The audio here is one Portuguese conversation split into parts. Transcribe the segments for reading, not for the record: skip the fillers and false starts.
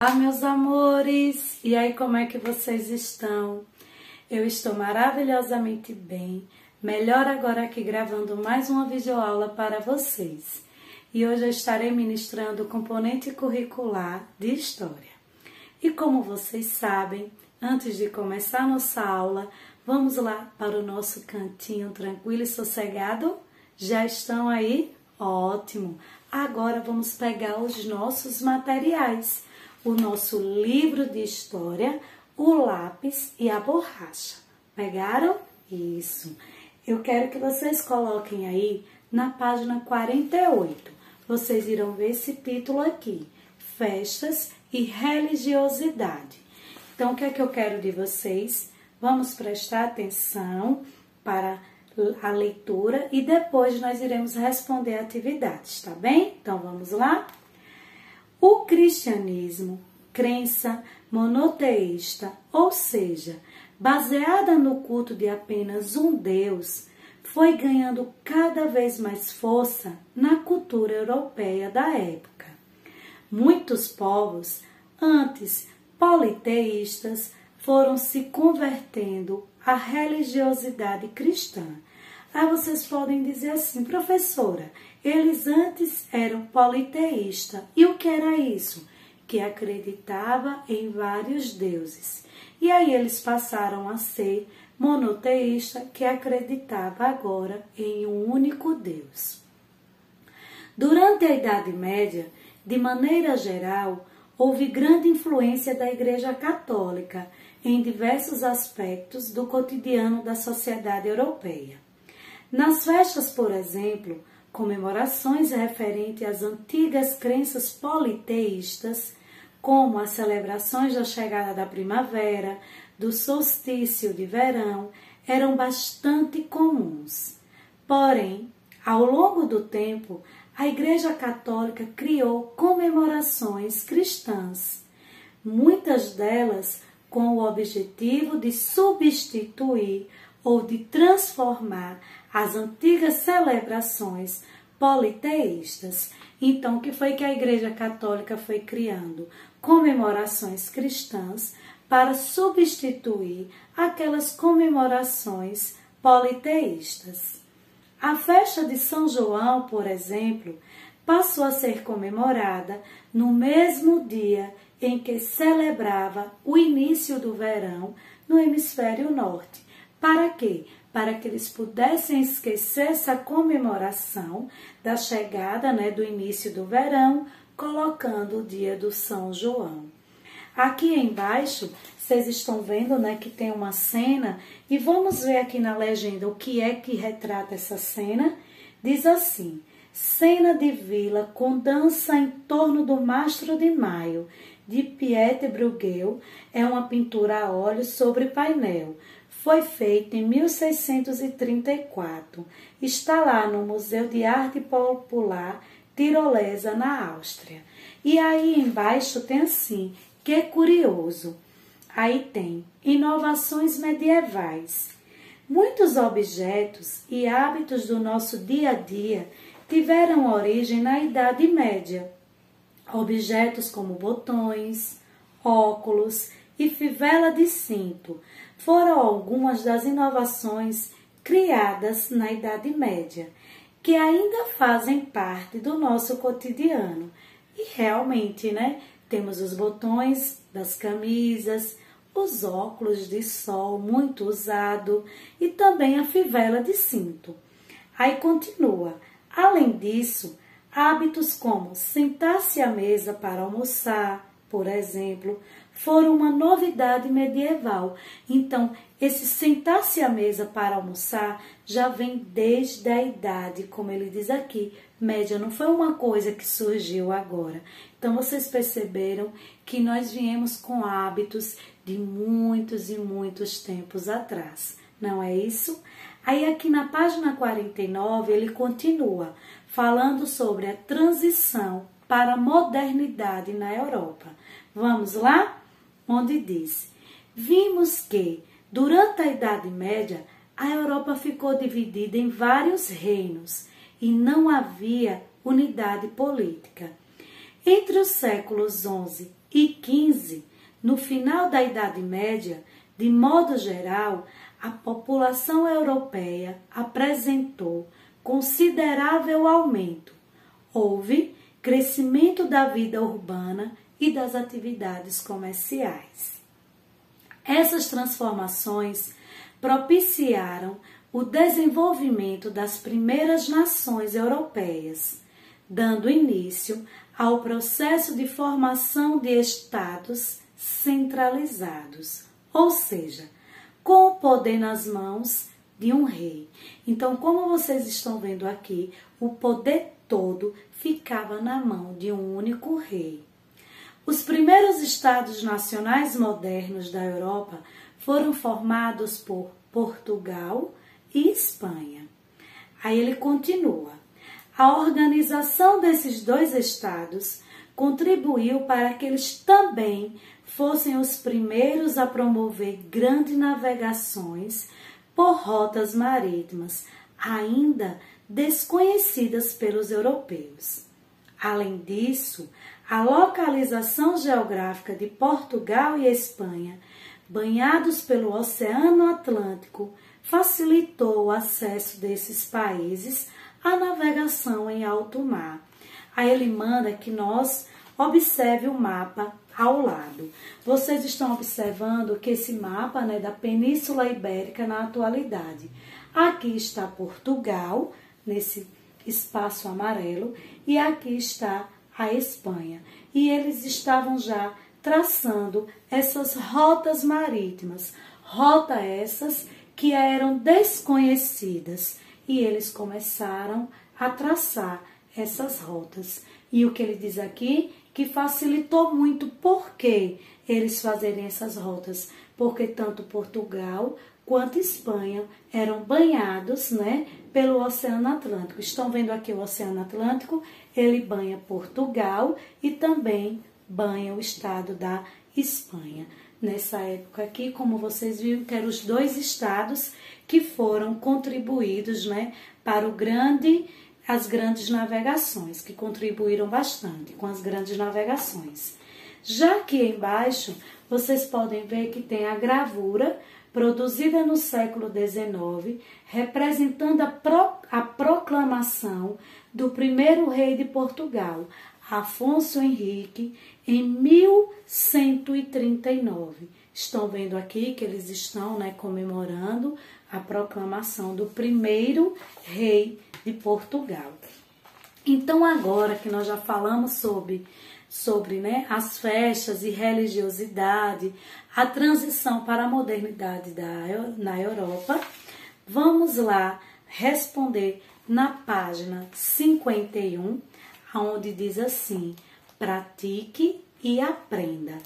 Olá, meus amores! E aí, como é que vocês estão? Eu estou maravilhosamente bem, melhor agora aqui gravando mais uma videoaula para vocês. E hoje eu estarei ministrando o componente curricular de História. E como vocês sabem, antes de começar a nossa aula, vamos lá para o nosso cantinho tranquilo e sossegado? Já estão aí? Ótimo! Agora vamos pegar os nossos materiais. O nosso livro de história, o lápis e a borracha. Pegaram? Isso. Eu quero que vocês coloquem aí na página 48. Vocês irão ver esse título aqui, Festas e Religiosidade. Então, o que é que eu quero de vocês? Vamos prestar atenção para a leitura e depois nós iremos responder atividades, tá bem? Então, vamos lá? O cristianismo, crença monoteísta, ou seja, baseada no culto de apenas um Deus, foi ganhando cada vez mais força na cultura europeia da época. Muitos povos, antes politeístas, foram se convertendo à religiosidade cristã. Aí vocês podem dizer assim, professora, eles antes eram politeístas. E o que era isso? Que acreditava em vários deuses. E aí eles passaram a ser monoteísta, que acreditava agora em um único Deus. Durante a Idade Média, de maneira geral, houve grande influência da Igreja Católica em diversos aspectos do cotidiano da sociedade europeia. Nas festas, por exemplo, comemorações referentes às antigas crenças politeístas, como as celebrações da chegada da primavera, do solstício de verão, eram bastante comuns. Porém, ao longo do tempo, a Igreja Católica criou comemorações cristãs, muitas delas com o objetivo de substituir ou de transformar as antigas celebrações politeístas. Então, o que foi que a Igreja Católica foi criando? Comemorações cristãs para substituir aquelas comemorações politeístas. A festa de São João, por exemplo, passou a ser comemorada no mesmo dia em que celebrava o início do verão no hemisfério norte. Para quê? Para que eles pudessem esquecer essa comemoração da chegada, do início do verão, colocando o dia do São João. Aqui embaixo, vocês estão vendo, que tem uma cena, e vamos ver aqui na legenda o que é que retrata essa cena. Diz assim, cena de vila com dança em torno do Mastro de Maio, de Piet Bruegel, é uma pintura a óleo sobre painel. Foi feita em 1634. Está lá no Museu de Arte Popular Tirolesa, na Áustria. E aí embaixo tem assim, que curioso. Aí tem inovações medievais. Muitos objetos e hábitos do nosso dia a dia tiveram origem na Idade Média. Objetos como botões, óculos e fivela de cinto foram algumas das inovações criadas na Idade Média, que ainda fazem parte do nosso cotidiano. E realmente, temos os botões das camisas, os óculos de sol muito usado e também a fivela de cinto. Aí continua. Além disso, hábitos como sentar-se à mesa para almoçar, por exemplo, foram uma novidade medieval. Então, esse sentar-se à mesa para almoçar já vem desde a idade, como ele diz aqui, média. Não foi uma coisa que surgiu agora. Então, vocês perceberam que nós viemos com hábitos de muitos e muitos tempos atrás. Não é isso? Aí, aqui na página 49, ele continua falando sobre a transição para a modernidade na Europa. Vamos lá? Onde diz, vimos que, durante a Idade Média, a Europa ficou dividida em vários reinos e não havia unidade política. Entre os séculos XI e XV, no final da Idade Média, de modo geral, a população europeia apresentou considerável aumento. Houve crescimento da vida urbana e das atividades comerciais. Essas transformações propiciaram o desenvolvimento das primeiras nações europeias, dando início ao processo de formação de estados centralizados, ou seja, com o poder nas mãos de um rei. Então, como vocês estão vendo aqui, o poder todo ficava na mão de um único rei. Os primeiros estados nacionais modernos da Europa foram formados por Portugal e Espanha. Aí ele continua. A organização desses dois estados contribuiu para que eles também fossem os primeiros a promover grandes navegações por rotas marítimas, ainda desconhecidas pelos europeus. Além disso, a localização geográfica de Portugal e Espanha, banhados pelo Oceano Atlântico, facilitou o acesso desses países à navegação em alto mar. Aí ele manda que nós observe o mapa ao lado. Vocês estão observando que esse mapa, né, da Península Ibérica na atualidade. Aqui está Portugal, nesse espaço amarelo, e aqui está a Espanha. E eles estavam já traçando essas rotas marítimas, rotas essas que eram desconhecidas, e eles começaram a traçar essas rotas. E o que ele diz aqui, que facilitou muito, por que eles fazerem essas rotas? Porque tanto Portugal quanto Espanha eram banhados, né, pelo Oceano Atlântico. Estão vendo aqui o Oceano Atlântico? Ele banha Portugal e também banha o estado da Espanha. Nessa época aqui, como vocês viram, que eram os dois estados que foram contribuídos, né, para as grandes navegações, que contribuíram bastante com as grandes navegações. Já aqui embaixo, vocês podem ver que tem a gravura produzida no século XIX, representando a proclamação do primeiro rei de Portugal, Afonso Henrique, em 1139. Estão vendo aqui que eles estão, né, comemorando a proclamação do primeiro rei de Portugal. Então, agora que nós já falamos sobre né, as festas e religiosidade, a transição para a modernidade na Europa, vamos lá responder na página 51, onde diz assim: pratique e aprenda.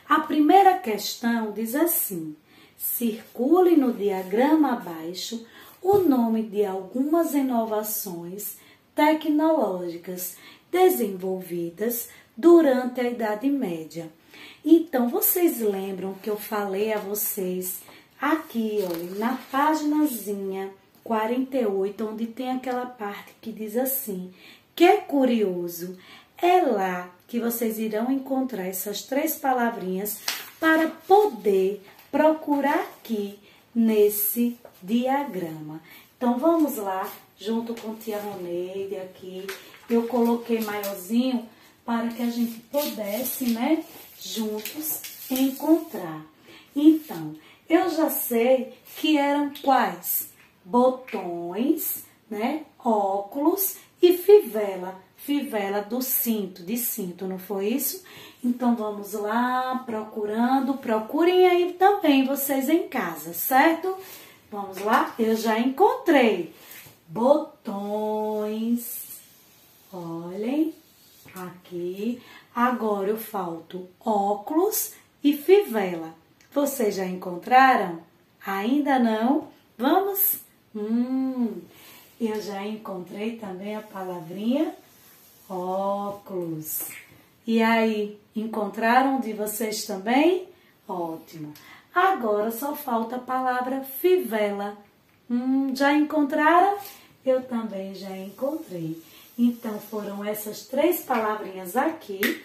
A primeira questão diz assim: circule no diagrama abaixo o nome de algumas inovações tecnológicas desenvolvidas durante a Idade Média. Então, vocês lembram que eu falei a vocês aqui, olha, na paginazinha 48, onde tem aquela parte que diz assim, que é curioso, é lá que vocês irão encontrar essas três palavrinhas para poder procurar aqui nesse diagrama. Então, vamos lá, junto com tia Roneide aqui, eu coloquei maiorzinho para que a gente pudesse, né, juntos encontrar. Então, eu já sei que eram quais? Botões, né, óculos e fivela. Fivela do cinto, de cinto, não foi isso? Então, vamos lá, procurando. Procurem aí também vocês em casa, certo? Vamos lá, eu já encontrei. Botões. Olhem, aqui. Agora eu falto óculos e fivela. Vocês já encontraram? Ainda não? Vamos? Eu já encontrei também a palavrinha óculos. E aí, encontraram de vocês também? Ótimo. Agora só falta a palavra fivela. Já encontraram? Eu também já encontrei. Então, foram essas três palavrinhas aqui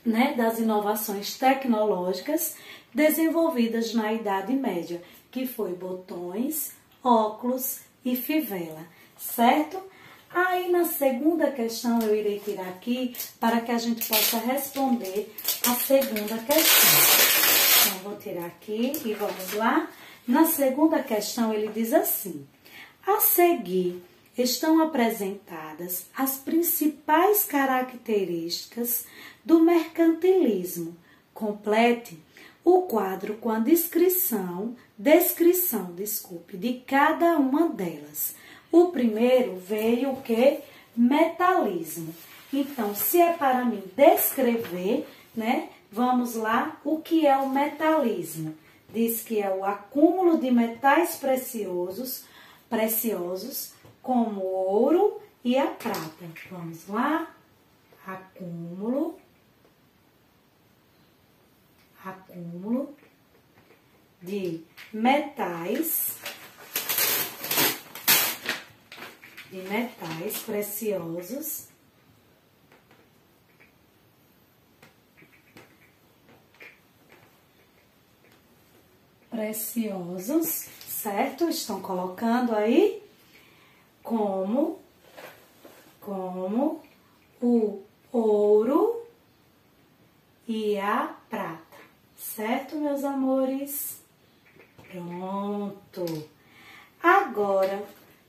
né, das inovações tecnológicas desenvolvidas na Idade Média, que foi botões, óculos e fivela, certo? Aí na segunda questão eu irei tirar aqui para que a gente possa responder a segunda questão. Então vou tirar aqui e vamos lá. Na segunda questão ele diz assim: a seguir estão apresentadas as principais características do mercantilismo. Complete o quadro com a descrição de cada uma delas. O primeiro veio o que? Metalismo. Então, se é para mim descrever, né? Vamos lá, o que é o metalismo? Diz que é o acúmulo de metais preciosos como o ouro e a prata. Vamos lá? Acúmulo de metais preciosos certo? Estão colocando aí como o ouro e a prata, certo, meus amores? Pronto. Agora,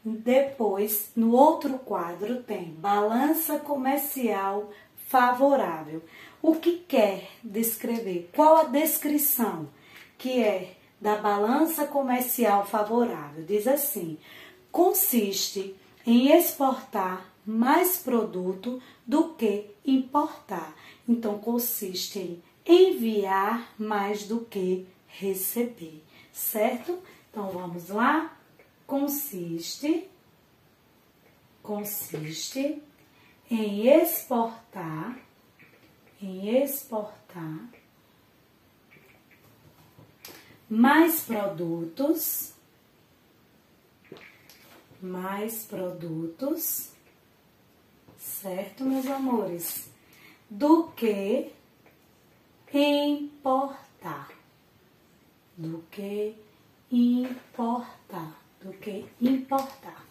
depois, no outro quadro tem balança comercial favorável. O que quer descrever? Qual a descrição que é da balança comercial favorável? Diz assim: consiste em exportar mais produto do que importar. Então, consiste em enviar mais do que receber, certo? Então, vamos lá. Consiste em exportar mais produtos, certo, meus amores, do que importar,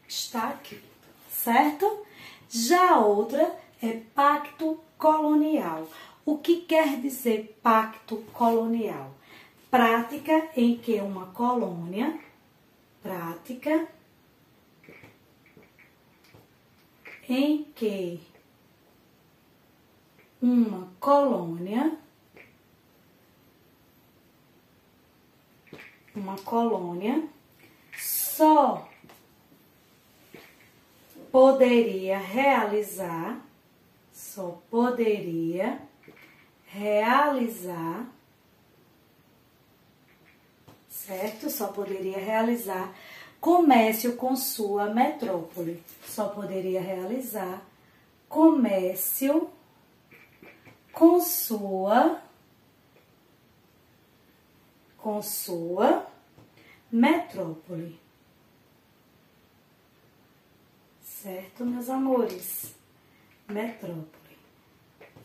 está aqui, certo? Já a outra é pacto colonial. O que quer dizer pacto colonial? Prática em que uma colônia, só poderia realizar certo? Só poderia realizar comércio com sua metrópole. Só poderia realizar comércio com sua metrópole. Certo, meus amores? Metrópole.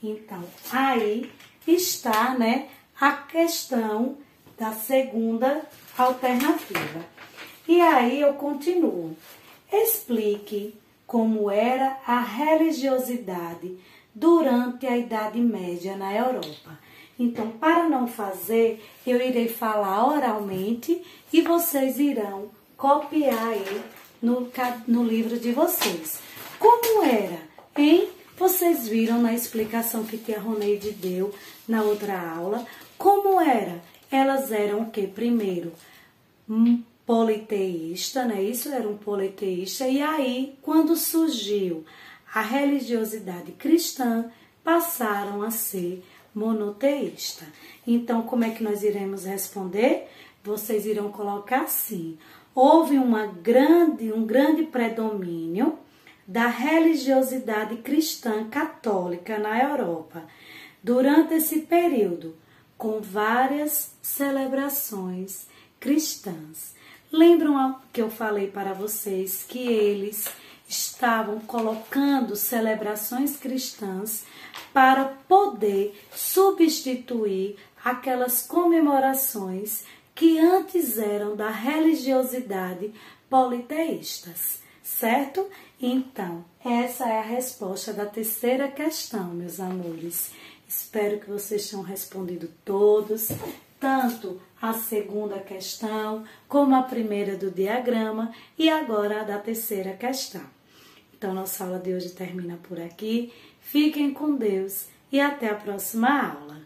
Então, aí está, né, a questão da segunda alternativa. E aí eu continuo. Explique como era a religiosidade durante a Idade Média na Europa. Então, para não fazer, eu irei falar oralmente e vocês irão copiar aí no livro de vocês. Como era, hein? Vocês viram na explicação que tia Roneide deu na outra aula. Como era? Elas eram o quê? Primeiro, politeísta, né? Isso era um politeísta. E aí, quando surgiu a religiosidade cristã, passaram a ser monoteísta. Então, como é que nós iremos responder? Vocês irão colocar assim: houve um grande predomínio da religiosidade cristã católica na Europa durante esse período, com várias celebrações cristãs. Lembram que eu falei para vocês que eles estavam colocando celebrações cristãs para poder substituir aquelas comemorações que antes eram da religiosidade politeístas, certo? Então, essa é a resposta da terceira questão, meus amores. Espero que vocês tenham respondido todos, tanto a segunda questão, como a primeira do diagrama e agora a da terceira questão. Então, nossa aula de hoje termina por aqui. Fiquem com Deus e até a próxima aula.